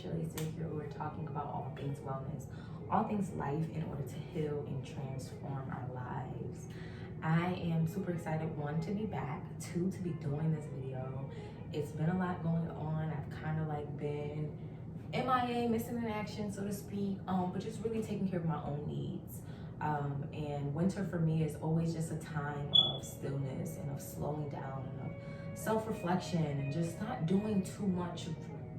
Naturally Sit here. We're talking about all things wellness, all things life in order to heal and transform our lives. I am super excited, one, to be back, two, to be doing this video. It's been a lot going on. I've kind of like been MIA, missing in action, so to speak, but just really taking care of my own needs. And winter for me is always just a time of stillness and of slowing down and of self-reflection and just not doing too much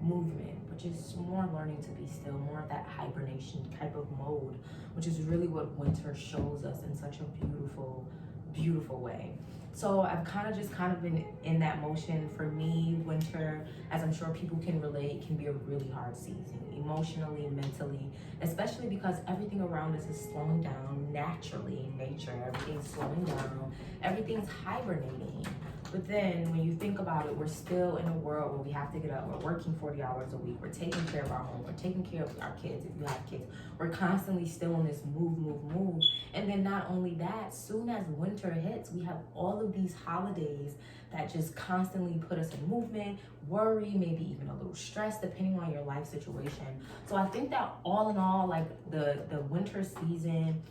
movement, but just more learning to be still, more of that hibernation type of mode, which is really what winter shows us in such a beautiful way. So I've kind of been in that motion. For me, winter, as I'm sure people can relate, can be a really hard season, emotionally, mentally, especially because everything around us is slowing down naturally in nature. Everything's slowing down, everything's hibernating. But then when you think about it, we're still in a world where we have to get up. We're working 40 hours a week. We're taking care of our home. We're taking care of our kids if you have kids. We're constantly still in this move. And then not only that, soon as winter hits, we have all of these holidays that just constantly put us in movement, worry, maybe even a little stress, depending on your life situation. So I think that all in all, like the winter season,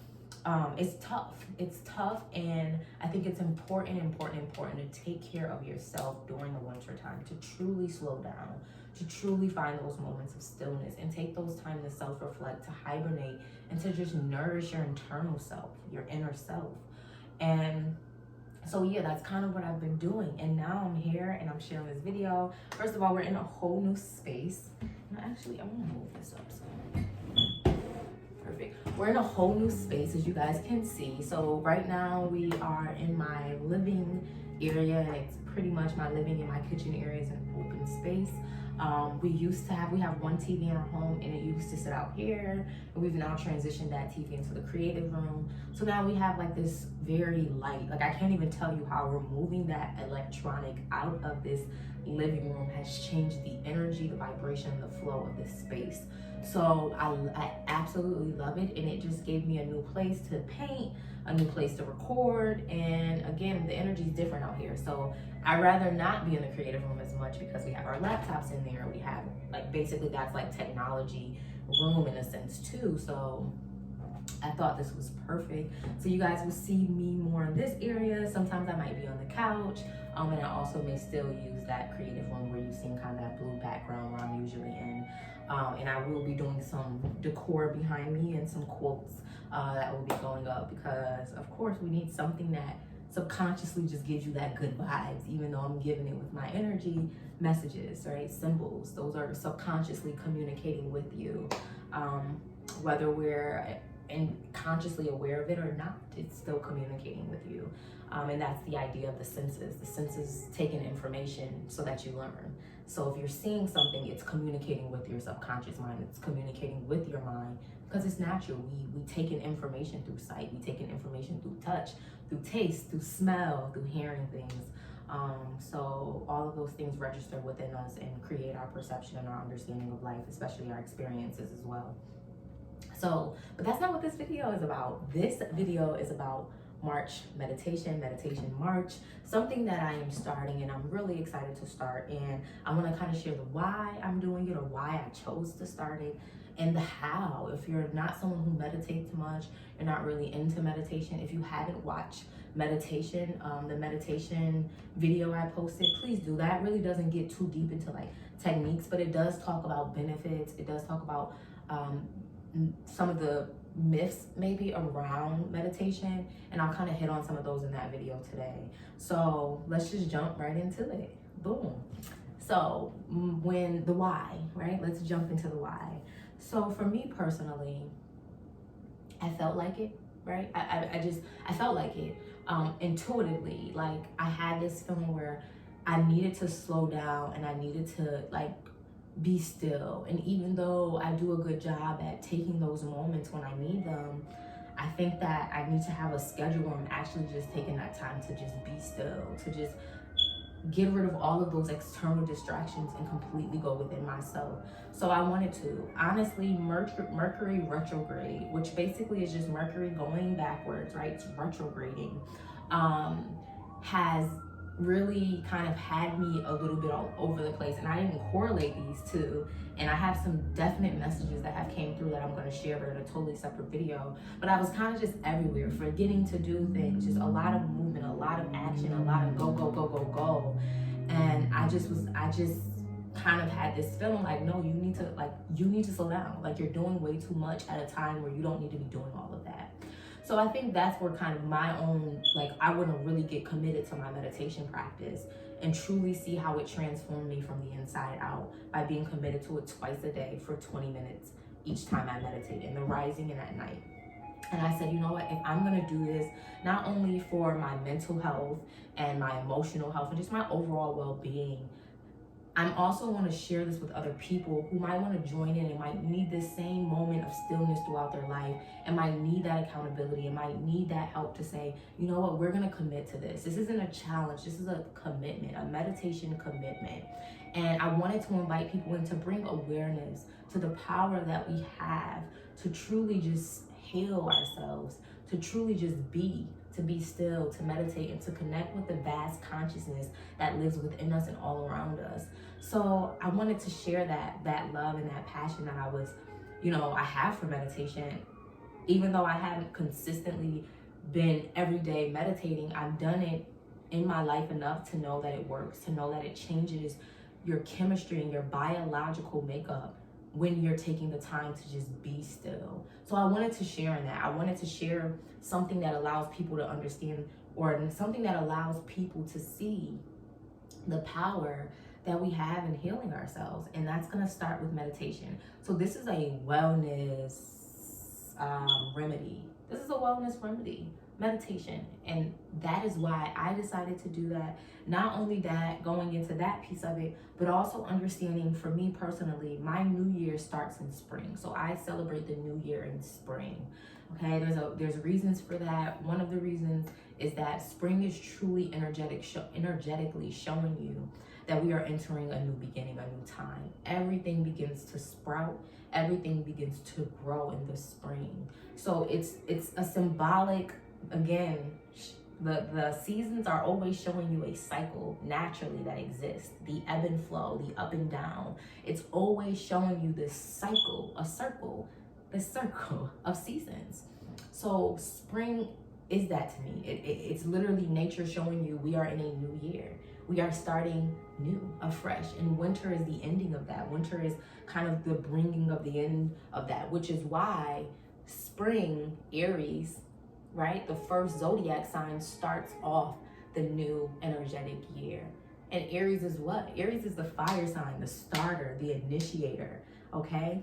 it's tough, and I think it's important to take care of yourself during the winter time, to truly slow down, to truly find those moments of stillness and take those time to self-reflect, to hibernate, and to just nourish your internal self, your inner self. And so yeah, that's kind of what I've been doing. And now I'm here and I'm sharing this video. First of all, we're in a whole new space. And actually, I want to move this up so perfect. We're in a whole new space, as you guys can see. So right now we are in my living area, and it's pretty much my living and my kitchen area is an open space. We have one TV in our home, and it used to sit out here, and we've now transitioned that TV into the creative room. So now we have like this very light, like I can't even tell you how removing that electronic out of this living room has changed the energy, the vibration, the flow of this space. So I absolutely love it, and it just gave me a new place to paint, a new place to record, and again, the energy is different out here. So I'd rather not be in the creative room as much because we have our laptops in there. We have like basically that's like technology room in a sense too. So I thought this was perfect. So you guys will see me more in this area. Sometimes I might be on the couch, and I also may still use that creative room where you've seen kind of that blue background where I'm usually in. And I will be doing some decor behind me and some quotes that will be going up because, of course, we need something that subconsciously just gives you that good vibes, even though I'm giving it with my energy messages, right? Symbols. Those are subconsciously communicating with you. Whether we're consciously aware of it or not, it's still communicating with you. And that's the idea of the senses. The senses take in information so that you learn. So if you're seeing something, it's communicating with your subconscious mind. It's communicating with your mind because it's natural. We take in information through sight. We take in information through touch, through taste, through smell, through hearing things. So all of those things register within us and create our perception and our understanding of life, especially our experiences as well. So, but that's not what this video is about. This video is about March meditation March, something that I am starting and I'm really excited to start. And I want to kind of share the why I'm doing it or why I chose to start it and the how. If you're not someone who meditates much, you're not really into meditation, if you haven't watched meditation, the meditation video I posted, please do that. It really doesn't get too deep into like techniques, but it does talk about benefits. It does talk about some of the myths maybe around meditation, and I'll kind of hit on some of those in that video today. So let's just jump right into it. Boom. So when the why, right? Let's jump into the why. So for me personally, I felt like it, right? I felt like it intuitively. Like I had this feeling where I needed to slow down and I needed to like be still. And even though I do a good job at taking those moments when I need them, I think that I need to have a schedule where I'm actually just taking that time to just be still, to just get rid of all of those external distractions and completely go within myself. So I wanted to, honestly, Mercury retrograde, which basically is just Mercury going backwards, right? It's retrograding, has really kind of had me a little bit all over the place, and I didn't correlate these two. And I have some definite messages that have came through that I'm going to share, but in a totally separate video. But I was kind of just everywhere, forgetting to do things, just a lot of movement, a lot of action, a lot of go, go, go, go, go. And I just kind of had this feeling like, no, you need to slow down. Like, you're doing way too much at a time where you don't need to be doing all of that. So I think that's where kind of my own, like, I want to really get committed to my meditation practice and truly see how it transformed me from the inside out by being committed to it twice a day for 20 minutes each time I meditate, in the rising and at night. And I said, you know what, if I'm going to do this, not only for my mental health and my emotional health and just my overall well-being, I'm also want to share this with other people who might want to join in and might need this same moment of stillness throughout their life, and might need that accountability and might need that help to say, you know what, we're going to commit to this. This isn't a challenge. This is a commitment, a meditation commitment. And I wanted to invite people in to bring awareness to the power that we have to truly just heal ourselves, to truly just be, to be still, to meditate, and to connect with the vast consciousness that lives within us and all around us. So I wanted to share that love and that passion that I have for meditation. Even though I haven't consistently been every day meditating, I've done it in my life enough to know that it works, to know that it changes your chemistry and your biological makeup when you're taking the time to just be still. So I wanted to share in that. I wanted to share something that allows people to understand, or something that allows people to see the power that we have in healing ourselves. And that's going to start with meditation. So this is a wellness remedy. This is a wellness remedy, meditation. And that is why I decided to do that. Not only that, going into that piece of it, but also understanding, for me personally, my new year starts in spring. So I celebrate the new year in spring. Okay, there's reasons for that. One of the reasons is that spring is truly energetically showing you that we are entering a new beginning, a new time. Everything begins to sprout. Everything begins to grow in the spring. So it's a symbolic, again, the seasons are always showing you a cycle naturally that exists. The ebb and flow, the up and down. It's always showing you this cycle, this circle of seasons. So spring is that to me. It's literally nature showing you we are in a new year. We are starting new, afresh. And winter is the ending of that. Winter is kind of the bringing of the end of that, which is why spring, Aries, right? The first zodiac sign starts off the new energetic year. And Aries is what? Aries is the fire sign, the starter, the initiator, okay?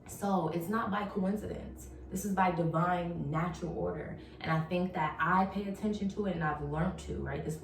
So it's not by coincidence. This is by divine natural order. And I think that I pay attention to it, and I've learned to, right? This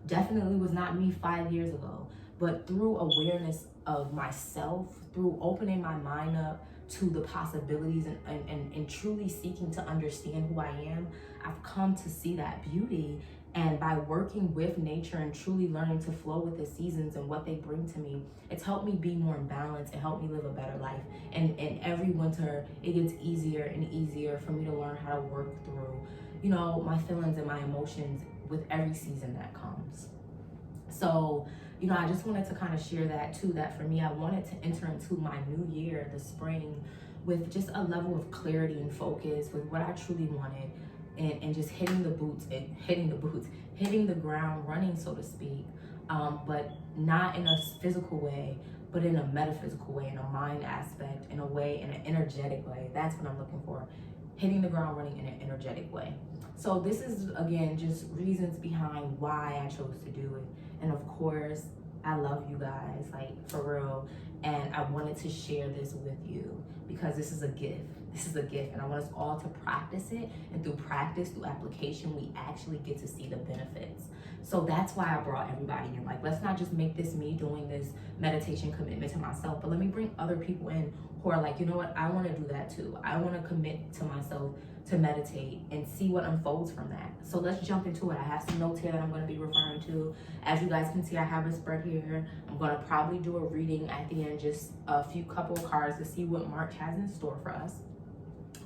definitely was not me 5 years ago, but through awareness of myself, through opening my mind up to the possibilities and truly seeking to understand who I am, I've come to see that beauty. And by working with nature and truly learning to flow with the seasons and what they bring to me, it's helped me be more in balance. It helped me live a better life. And every winter, it gets easier and easier for me to learn how to work through, my feelings and my emotions with every season that comes. So, I just wanted to kind of share that too, that for me, I wanted to enter into my new year, the spring, with just a level of clarity and focus with what I truly wanted. And just hitting the ground running, so to speak, but not in a physical way, but in a metaphysical way, in a mind aspect, in an energetic way. That's what I'm looking for. Hitting the ground running in an energetic way. So this is, again, just reasons behind why I chose to do it. And of course, I love you guys, like, for real. And I wanted to share this with you because this is a gift. This is a gift, and I want us all to practice it. And through practice, through application, we actually get to see the benefits. So that's why I brought everybody in. Like, let's not just make this me doing this meditation commitment to myself, but let me bring other people in who are like, you know what, I want to do that too. I want to commit to myself to meditate and see what unfolds from that. So let's jump into it. I have some notes here that I'm going to be referring to. As you guys can see, I have a spread here. I'm going to probably do a reading at the end, just a couple of cards to see what March has in store for us.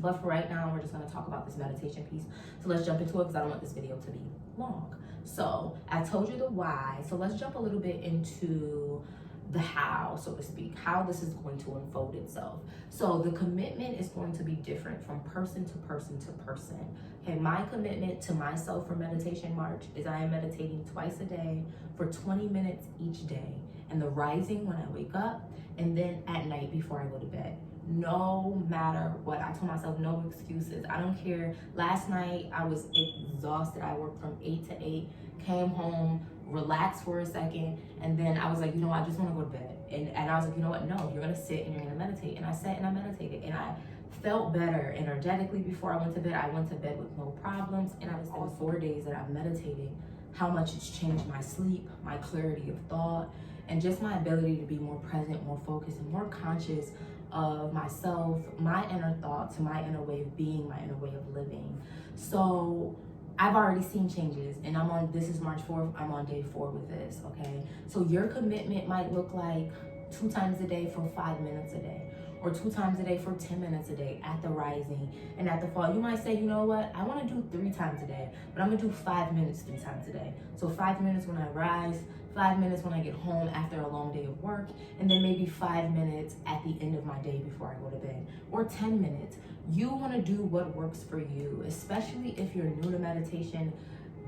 But for right now, we're just going to talk about this meditation piece. So let's jump into it because I don't want this video to be long. So I told you the why. So let's jump a little bit into the how, so to speak, how this is going to unfold itself. So the commitment is going to be different from person to person to person. Okay, my commitment to myself for Meditation March is I am meditating twice a day for 20 minutes each day. And the rising when I wake up, and then at night before I go to bed. No matter what. I told myself no excuses. I don't care. Last night I was exhausted. I worked from 8 to 8, came home, relaxed for a second, and then I was like, you know, I just want to go to bed. And I was like, you know what? No, you're going to sit and you're going to meditate. And I sat and I meditated, and I felt better energetically before I went to bed. I went to bed with no problems, and I was all 4 days that I've meditated, how much it's changed my sleep, my clarity of thought, and just my ability to be more present, more focused, and more conscious of myself, my inner thoughts, my inner way of being, my inner way of living. So I've already seen changes, and this is March 4th, I'm on day 4 with this, okay? So your commitment might look like 2 times a day for 5 minutes a day, or 2 times a day for 10 minutes a day at the rising and at the fall. You might say, you know what, I want to do 3 times a day, but I'm gonna do 5 minutes 3 times a day. So 5 minutes when I rise, 5 minutes when I get home after a long day of work, and then maybe 5 minutes at the end of my day before I go to bed, or 10 minutes. You want to do what works for you, especially if you're new to meditation.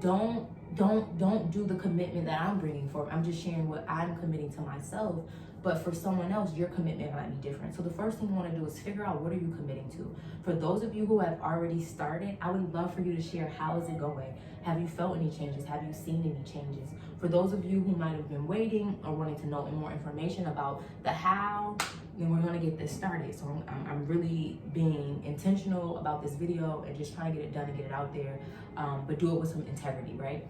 Don't do the commitment that I'm bringing forward. I'm just sharing what I'm committing to myself. But for someone else, your commitment might be different. So the first thing you want to do is figure out, what are you committing to? For those of you who have already started, I would love for you to share, how is it going? Have you felt any changes? Have you seen any changes? For those of you who might have been waiting or wanting to know more information about the how, then we're going to get this started. So I'm really being intentional about this video and just trying to get it done and get it out there, but do it with some integrity, right?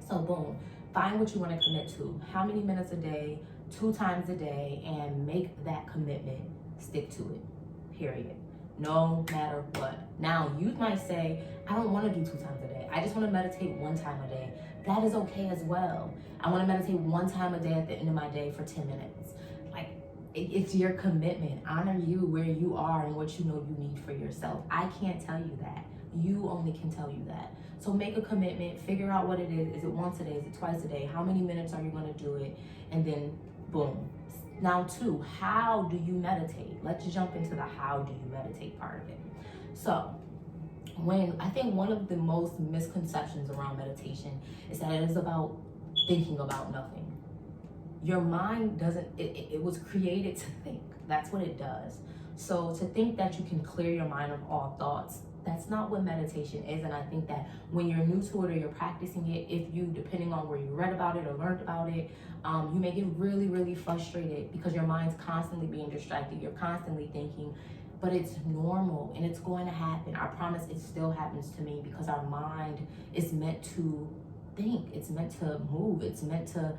So boom, find what you want to commit to. How many minutes a day, 2 times a day, and make that commitment. Stick to it, period. No matter what. Now, you might say, I don't want to do 2 times a day. I just want to meditate 1 time a day. That is okay as well. I want to meditate 1 time a day at the end of my day for 10 minutes. Like, it's your commitment. Honor you where you are and what you know you need for yourself. I can't tell you that. You only can tell you that. So make a commitment, figure out what it is. Is it once a day? Is it twice a day? How many minutes are you going to do it? And then boom. Now 2, how do you meditate? Let's jump into the how do you meditate part of it. So I think one of the most misconceptions around meditation is that it is about thinking about nothing. Your mind doesn't, it was created to think. That's what it does. So to think that you can clear your mind of all thoughts, that's not what meditation is. And I think that when you're new to it or you're practicing it, if you, depending on where you read about it or learned about it, you may get really, really frustrated because your mind's constantly being distracted. You're constantly thinking, but it's normal and it's going to happen. I promise it still happens to me because our mind is meant to think. It's meant to move. It's meant to,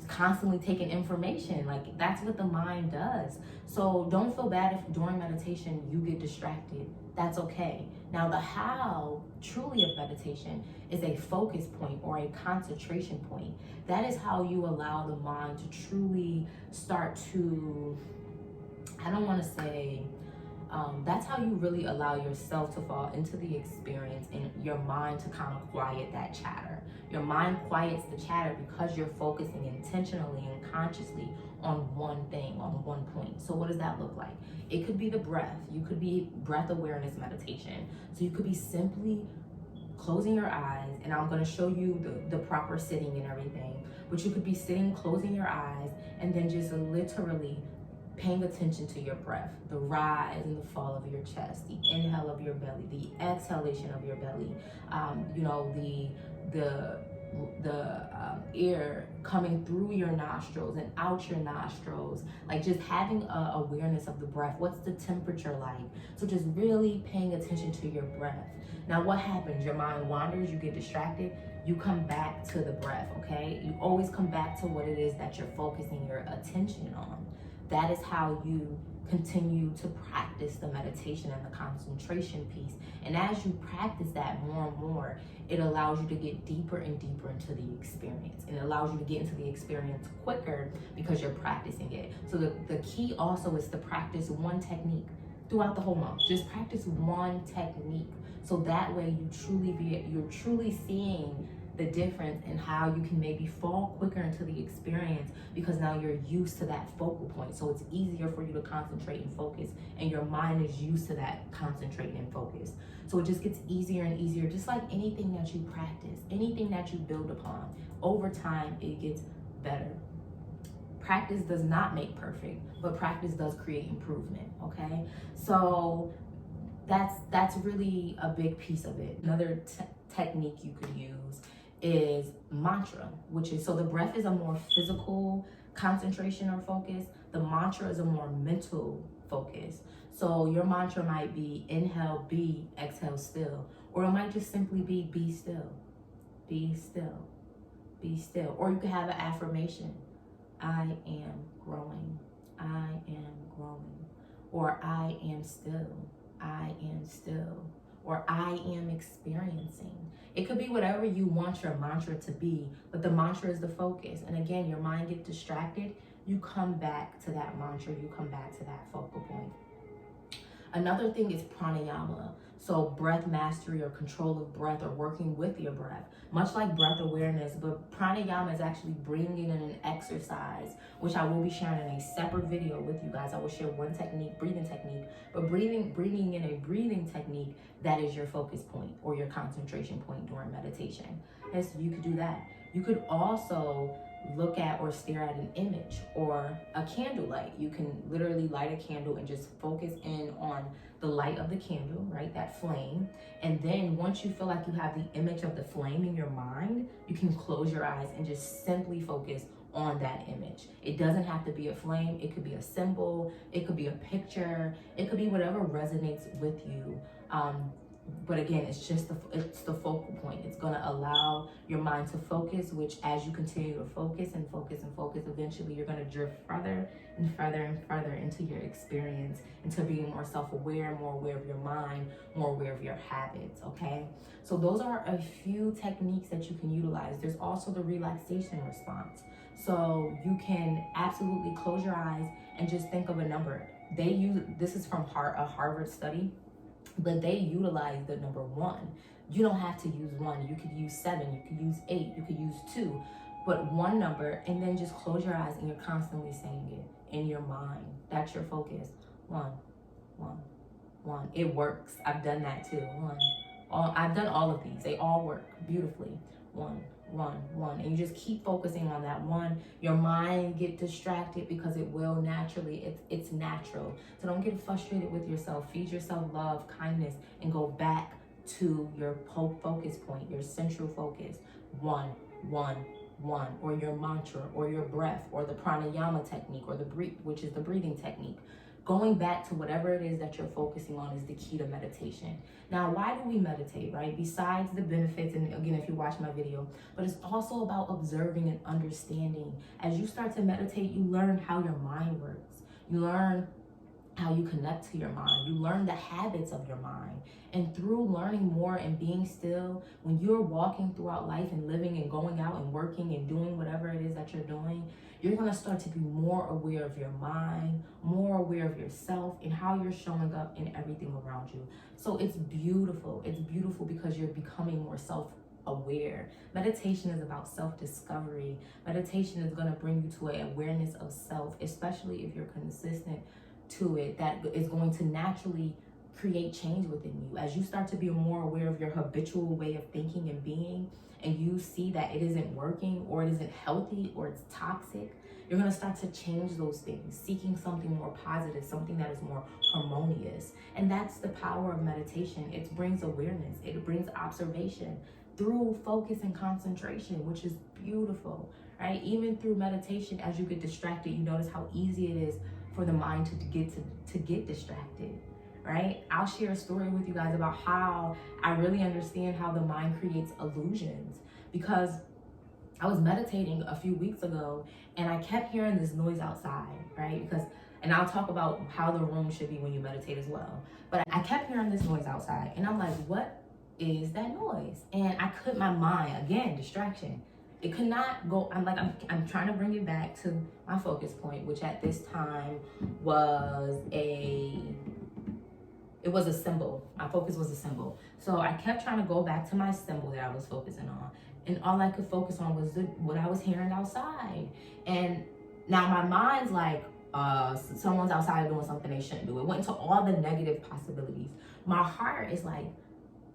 constantly taking information. Like, that's what the mind does. So don't feel bad if during meditation you get distracted. That's okay. Now the how truly of meditation is a focus point or a concentration point. That is how you allow the mind to truly start to, I don't want to say, that's how you really allow yourself to fall into the experience and your mind to kind of quiet that chatter. Your mind quiets the chatter because you're focusing intentionally and consciously on one thing, on one point. So what does that look like? It could be the breath. You could be breath awareness meditation. So you could be simply closing your eyes, and I'm going to show you the proper sitting and everything. But you could be sitting, closing your eyes, and then just literally paying attention to your breath, the rise and the fall of your chest, the inhale of your belly, the exhalation of your belly, the air coming through your nostrils and out your nostrils, like just having a awareness of the breath. What's the temperature like? So just really paying attention to your breath. Now what happens? Your mind wanders, you get distracted, you come back to the breath, okay? You always come back to what it is that you're focusing your attention on. That is how you continue to practice the meditation and the concentration piece. And as you practice that more and more, it allows you to get deeper and deeper into the experience. And it allows you to get into the experience quicker because you're practicing it. So the key also is to practice one technique. throughout the whole month. Just practice one technique. So that way you're truly seeing the difference in how you can maybe fall quicker into the experience, because now you're used to that focal point. So it's easier for you to concentrate and focus, and your mind is used to that concentrating and focus. So it just gets easier and easier, just like anything that you practice, anything that you build upon. Over time, it gets better. Practice does not make perfect, but practice does create improvement, okay? So that's really a big piece of it. Another technique you could use is mantra, which is, so the breath is a more physical concentration or focus. The mantra is a more mental focus. So your mantra might be inhale, be, exhale, still. Or it might just simply be still, be still, be still. Or you could have an affirmation. I am growing, I am growing. Or I am still, I am still. Or I am experiencing. It could be whatever you want your mantra to be, but the mantra is the focus. And again, your mind gets distracted, you come back to that mantra, you come back to that focal point. Another thing is pranayama. So breath mastery or control of breath, or working with your breath. Much like breath awareness, but pranayama is actually bringing in an exercise, which I will be sharing in a separate video with you guys. I will share one technique, breathing technique, but bringing in a breathing technique that is your focus point or your concentration point during meditation. Yes, you could do that. You could also look at or stare at an image or a candlelight. You can literally light a candle and just focus in on the light of the candle, right? That flame. And then once you feel like you have the image of the flame in your mind, you can close your eyes and just simply focus on that image. It doesn't have to be a flame. It could be a symbol. It could be a picture. It could be whatever resonates with you. But again, it's the focal point. It's going to allow your mind to focus, which as you continue to focus and focus and focus, eventually you're going to drift further and further and further into your experience, into being more self-aware, more aware of your mind, more aware of your habits, okay? So those are a few techniques that you can utilize. There's also the relaxation response. So you can absolutely close your eyes and just think of a number. This is from a Harvard study, but they utilize the number 1. You don't have to use 1. You could use 7, you could use 8, you could use 2, but one number, and then just close your eyes and you're constantly saying it in your mind. That's your focus. 1, 1, 1. It works. I've done that too. 1. I've done all of these. They all work beautifully. 1, 1, 1. And you just keep focusing on that 1. Your mind get distracted because it will naturally. It's natural. So don't get frustrated with yourself. Feed yourself love, kindness, and go back to your focus point, your central focus. 1, 1, 1. Or your mantra, or your breath, or the pranayama technique, or which is the breathing technique. Going back to whatever it is that you're focusing on is the key to meditation. Now, why do we meditate, right? Besides the benefits, and again, if you watch my video, but it's also about observing and understanding. As you start to meditate, you learn how your mind works. You learn how you connect to your mind. You learn the habits of your mind. And through learning more and being still, when you're walking throughout life and living and going out and working and doing whatever it is that you're doing, you're going to start to be more aware of your mind, more aware of yourself, and how you're showing up in everything around you. So it's beautiful. It's beautiful because you're becoming more self-aware. Meditation is about self-discovery. Meditation is going to bring you to an awareness of self, especially if you're consistent to it. That is going to naturally create change within you. As you start to be more aware of your habitual way of thinking and being, and you see that it isn't working, or it isn't healthy, or it's toxic, you're going to start to change those things, seeking something more positive, something that is more harmonious. And that's the power of meditation. It brings awareness. It brings observation through focus and concentration, which is beautiful, right? Even through meditation, as you get distracted, you notice how easy it is for the mind to get distracted, right? I'll share a story with you guys about how I really understand how the mind creates illusions, because I was meditating a few weeks ago and I kept hearing this noise outside, right? And I'll talk about how the room should be when you meditate as well. But I kept hearing this noise outside and I'm like, what is that noise? And my mind, again, distraction. It could not go. I'm trying to bring it back to my focus point, which at this time was a it was a symbol. My focus was a symbol. So I kept trying to go back to my symbol that I was focusing on. And all I could focus on was what I was hearing outside. And now my mind's like, someone's outside doing something they shouldn't do. It went into all the negative possibilities. My heart is like,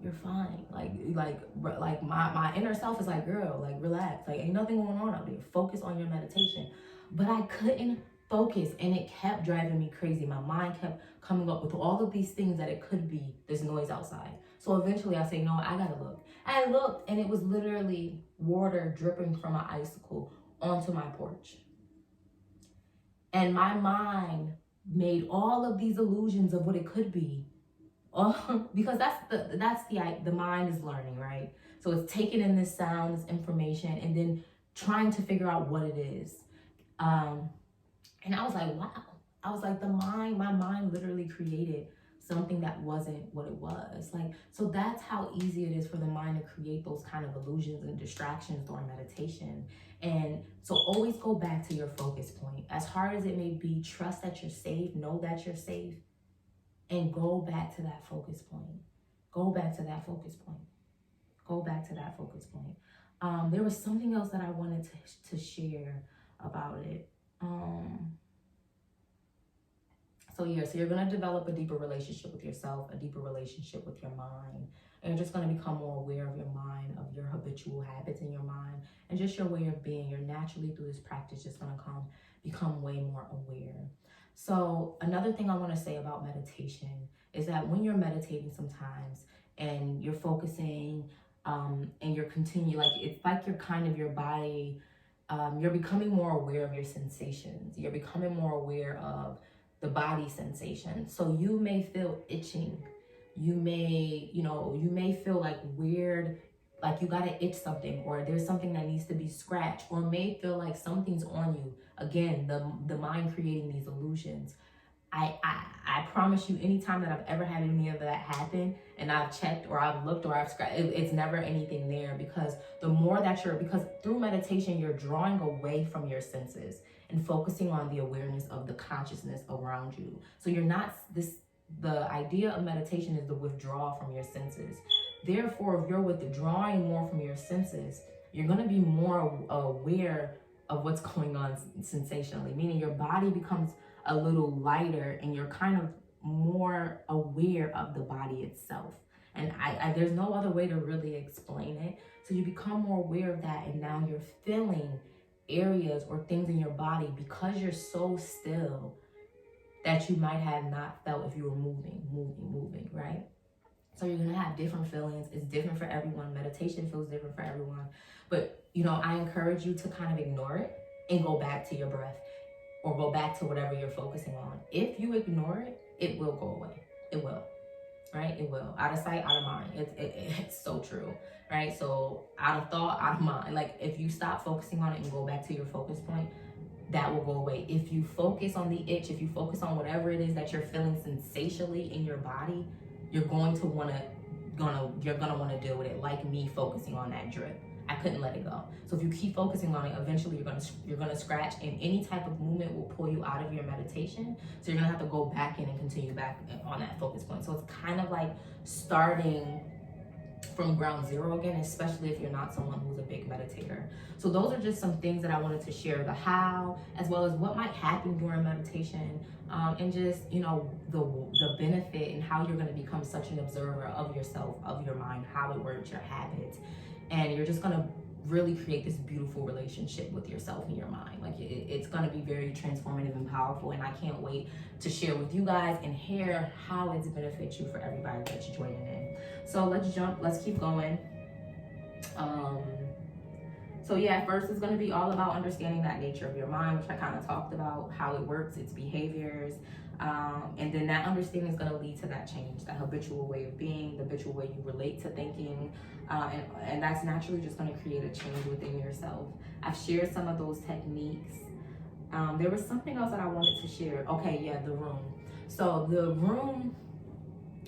you're fine. Like my inner self is like, girl, like relax. Like ain't nothing going on out there. Focus on your meditation. But I couldn't focus, and it kept driving me crazy. My mind kept coming up with all of these things that it could be this noise outside. So eventually I say, no, I gotta look. I looked, and it was literally water dripping from an icicle onto my porch. And my mind made all of these illusions of what it could be. Because that's the mind is learning, right? So it's taking in this sound, this information, and then trying to figure out what it is. And I was like, wow. I was like, my mind literally created something that wasn't what it was. Like, so that's how easy it is for the mind to create those kind of illusions and distractions during meditation. And so always go back to your focus point. As hard as it may be, trust that you're safe, know that you're safe, and go back to that focus point. Go back to that focus point. Go back to that focus point. There was something else that I wanted to share about it. So you're going to develop a deeper relationship with yourself, a deeper relationship with your mind. And you're just going to become more aware of your mind, of your habitual habits in your mind, and just your way of being. You're naturally, through this practice, just going to become way more aware. So another thing I want to say about meditation is that when you're meditating sometimes and you're focusing and you're it's like you're kind of your body, you're becoming more aware of your sensations. You're becoming more aware of the body sensation. So you may feel itching. You may feel like weird, like you gotta itch something, or there's something that needs to be scratched, or may feel like something's on you. Again, the mind creating these illusions. I promise you, anytime that I've ever had any of that happen, and I've checked or I've looked or I've scratched, it's never anything there, because the more that because through meditation, you're drawing away from your senses and focusing on the awareness of the consciousness around you. So you're not the idea of meditation is the withdrawal from your senses. Therefore, if you're withdrawing more from your senses, you're going to be more aware of what's going on sensationally, meaning your body becomes a little lighter and you're kind of more aware of the body itself. And there's no other way to really explain it. So you become more aware of that, and now you're feeling areas or things in your body because you're so still that you might have not felt if you were moving, right? So you're gonna have different feelings. It's different for everyone. Meditation feels different for everyone. But I encourage you to kind of ignore it and go back to your breath, or go back to whatever you're focusing on. If you ignore it, it will go away. It will, right? It will. Out of sight, out of mind. It's so true, right? So out of thought, out of mind. Like if you stop focusing on it and go back to your focus point, that will go away. If you focus on the itch, if you focus on whatever it is that you're feeling sensationally in your body, you're gonna want to deal with it. Like me focusing on that drip. I couldn't let it go. So if you keep focusing on it, eventually you're gonna scratch, and any type of movement will pull you out of your meditation. So you're gonna have to go back in and continue back on that focus point. So it's kind of like starting from ground zero again, especially if you're not someone who's a big meditator. So those are just some things that I wanted to share, the how, as well as what might happen during meditation, and just, the benefit and how you're going to become such an observer of yourself, of your mind, how it works, your habits. And you're just going to really create this beautiful relationship with yourself and your mind. Like it's going to be very transformative and powerful. And I can't wait to share with you guys and hear how it's benefits you for everybody that's joining in. So let's keep going. So yeah, first it's going to be all about understanding that nature of your mind, which I kind of talked about, how it works, its behaviors. And then that understanding is going to lead to that change, that habitual way of being, the habitual way you relate to thinking. And that's naturally just going to create a change within yourself. I've shared some of those techniques. There was something else that I wanted to share. Okay, yeah, the room. So the room,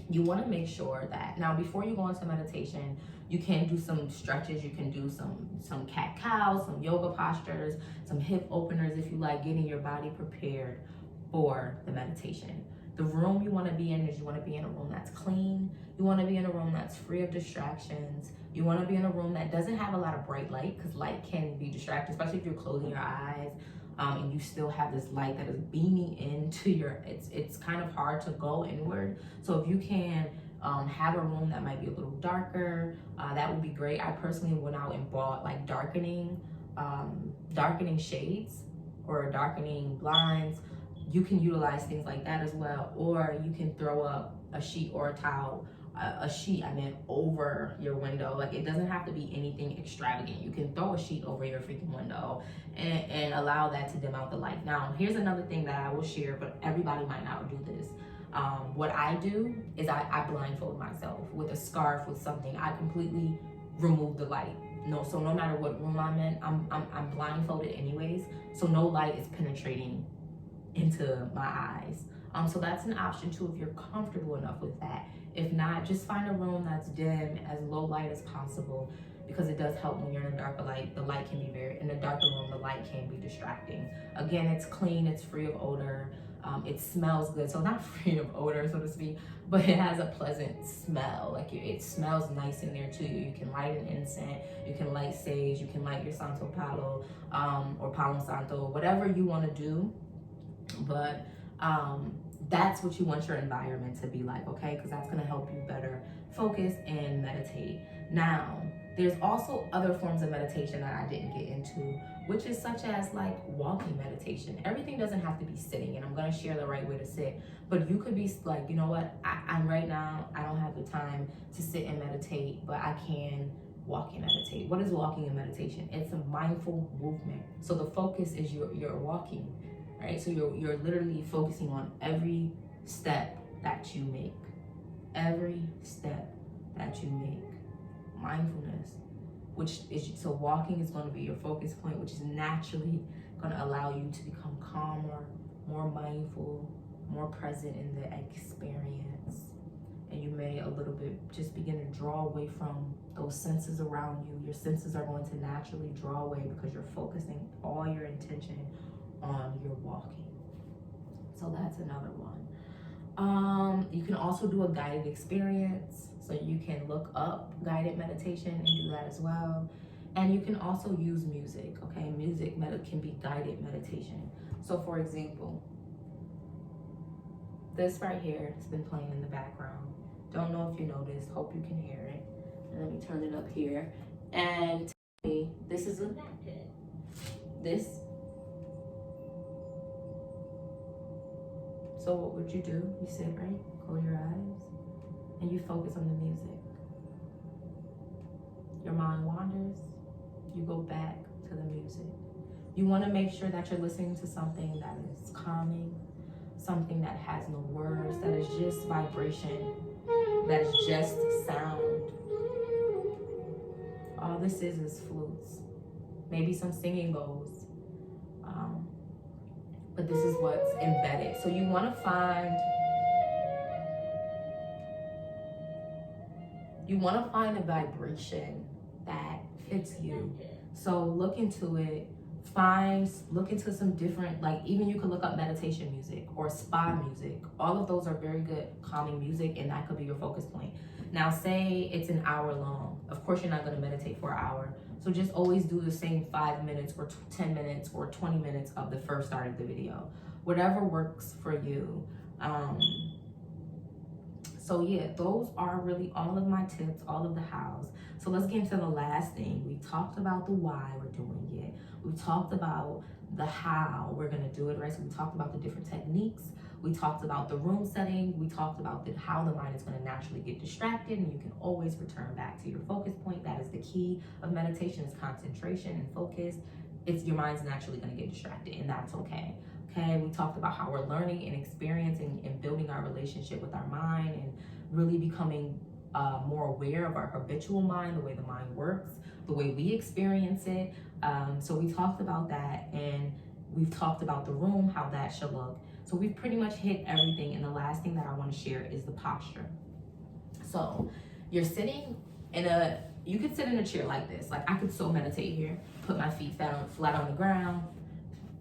you want to make sure that now before you go into meditation, you can do some stretches, you can do some cat-cows, some yoga postures, some hip openers if you like, getting your body prepared for the meditation. The room you want to be in is you want to be in a room that's clean. You want to be in a room that's free of distractions. You want to be in a room that doesn't have a lot of bright light, because light can be distracting, especially if you're closing your eyes and you still have this light that is beaming into your, it's kind of hard to go inward. So if you can have a room that might be a little darker, that would be great. I personally went out and bought like darkening shades or darkening blinds. You can utilize things like that as well, or you can throw up a sheet or a towel, over your window. Like, it doesn't have to be anything extravagant. You can throw a sheet over your freaking window and allow that to dim out the light. Now, here's another thing that I will share, but everybody might not do this. What I do is I blindfold myself with a scarf, with something. I completely remove the light. So no matter what room I'm in, I'm blindfolded anyways. So no light is penetrating into my eyes. So that's an option too if you're comfortable enough with that. If not, just find a room that's dim, as low light as possible, because it does help when you're in a darker light. The light can be in a darker room, the light can be distracting. Again, it's clean, it's free of odor. It smells good, so not free of odor, so to speak, but it has a pleasant smell. Like, it smells nice in there too. You can light an incense, you can light sage, you can light your Santo Palo or Palo Santo, whatever you want to do. But that's what you want your environment to be like, okay? Because that's going to help you better focus and meditate. Now, there's also other forms of meditation that I didn't get into, which is such as like walking meditation. Everything doesn't have to be sitting, and I'm going to share the right way to sit, but you could be like, you know what, I'm right now, I don't have the time to sit and meditate, but I can walk and meditate. What is walking and meditation? It's a mindful movement. So the focus is you're walking, right? So you're literally focusing on every step that you make. Every step that you make. Mindfulness, which is, so walking is going to be your focus point, which is naturally going to allow you to become calmer, more mindful, more present in the experience. And you may a little bit just begin to draw away from those senses around you. Your senses are going to naturally draw away because you're focusing all your intention on your walking. So that's another one. You can also do a guided experience. So you can look up guided meditation and do that as well. And you can also use music, okay? Music can be guided meditation. So for example, this right here has been playing in the background. Don't know if you noticed, hope you can hear it. And let me turn it up here. And this is this. So what would you do? You sit right, close your eyes, and you focus on the music. Your mind wanders, you go back to the music. You want to make sure that you're listening to something that is calming, something that has no words, that is just vibration, that is just sound. All this is flutes, maybe some singing bowls. But this is what's embedded. So you want to find a vibration that fits you. So look into it. Look into some different, like, even you could look up meditation music or spa music. All of those are very good calming music, and that could be your focus point. Now, say it's an hour long. Of course, you're not going to meditate for an hour. So just always do the same 5 minutes or 10 minutes or 20 minutes of the first start of the video. Whatever works for you. So yeah, those are really all of my tips, all of the hows. So let's get into the last thing. We talked about the why we're doing it. We talked about the how we're gonna do it, right? So we talked about the different techniques. We talked about the room setting. We talked about how the mind is gonna naturally get distracted, and you can always return back to your focus point. That is the key of meditation, is concentration and focus. Your mind's naturally gonna get distracted, and that's okay. Okay, we talked about how we're learning and experiencing and building our relationship with our mind, and really becoming more aware of our habitual mind, the way the mind works, the way we experience it. So we talked about that, and we've talked about the room, how that should look. So we've pretty much hit everything, and the last thing that I want to share is the posture. So you're sitting you could sit in a chair like this. Like, I could so meditate here, put my feet flat on the ground,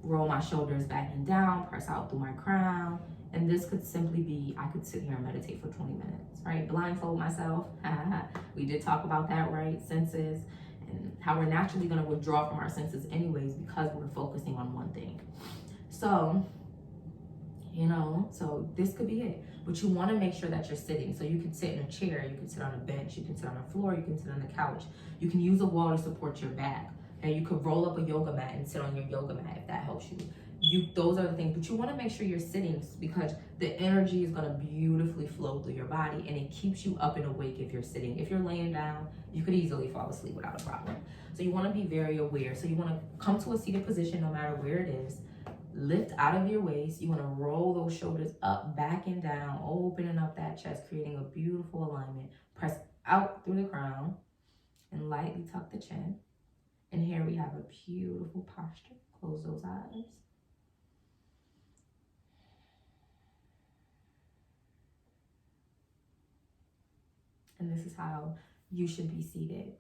roll my shoulders back and down, press out through my crown, And this could simply be, I could sit here and meditate for 20 minutes, right? Blindfold myself. We did talk about that, right? Senses and how we're naturally going to withdraw from our senses anyways because we're focusing on one thing. So, so this could be it. But you want to make sure that you're sitting. So you can sit in a chair, you can sit on a bench, you can sit on a floor, you can sit on the couch. You can use a wall to support your back. And you could roll up a yoga mat and sit on your yoga mat if that helps you. Those are the things, but you want to make sure you're sitting because the energy is going to beautifully flow through your body and it keeps you up and awake if you're sitting. If you're laying down, you could easily fall asleep without a problem. So you want to be very aware. So you want to come to a seated position no matter where it is. Lift out of your waist. You want to roll those shoulders up, back and down, opening up that chest, creating a beautiful alignment. Press out through the crown and lightly tuck the chin. And here we have a beautiful posture. Close those eyes. And this is how you should be seated.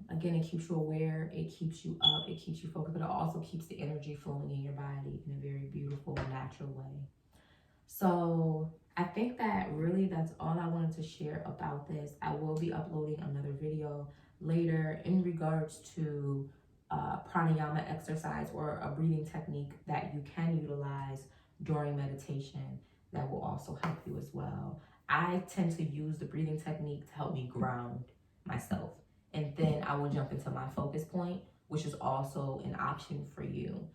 Again, it keeps you aware, it keeps you up, it keeps you focused, but it also keeps the energy flowing in your body in a very beautiful, natural way. So I think that really that's all I wanted to share about this. I will be uploading another video later in regards to pranayama exercise or a breathing technique that you can utilize during meditation that will also help you as well. I tend to use the breathing technique to help me ground myself. And then I will jump into my focus point, which is also an option for you.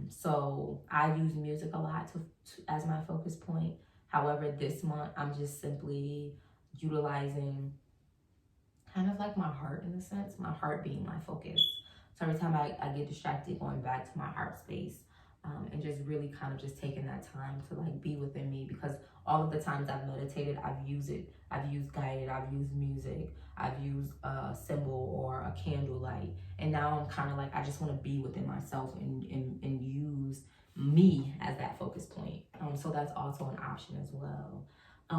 So I use music a lot as my focus point. However, this month I'm just simply utilizing kind of like my heart in a sense, my heart being my focus. So every time I get distracted, going back to my heart space and just really kind of just taking that time to like be within me, because all of the times I've meditated, I've used guided, I've used music, I've used a symbol or a candlelight. And now I'm kind of like, I just want to be within myself and use me as that focus point. So that's also an option as well.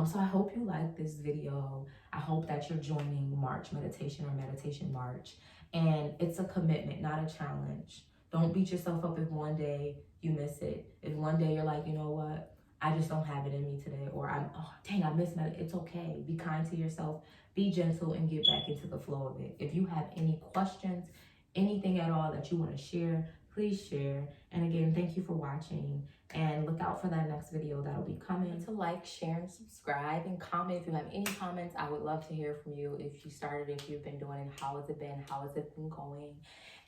So I hope you like this video. I hope that you're joining March Meditation or Meditation March. And it's a commitment, not a challenge. Don't beat yourself up if one day you miss it. If one day you're like, you know what, I just don't have it in me today. Or I missed it. It's okay. Be kind to yourself. Be gentle and get back into the flow of it. If you have any questions, anything at all that you want to share, please share. And again, thank you for watching. And look out for that next video that'll be coming. To like, share, and subscribe, and comment. If you have any comments, I would love to hear from you. If you started, if you've been doing it, how has it been? How has it been going?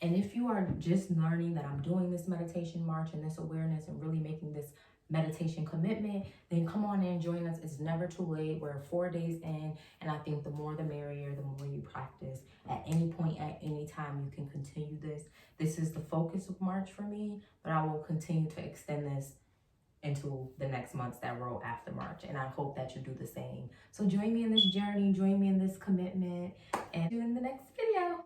And if you are just learning that I'm doing this meditation march and this awareness and really making this meditation commitment, then come on in, join us. It's never too late. We're 4 days in, and I think the more the merrier, the more you practice. At any point, at any time, you can continue this. This is the focus of March for me, but I will continue to extend this into the next months that roll after March, and I hope that you do the same. So join me in this journey, join me in this commitment, and see you in the next video.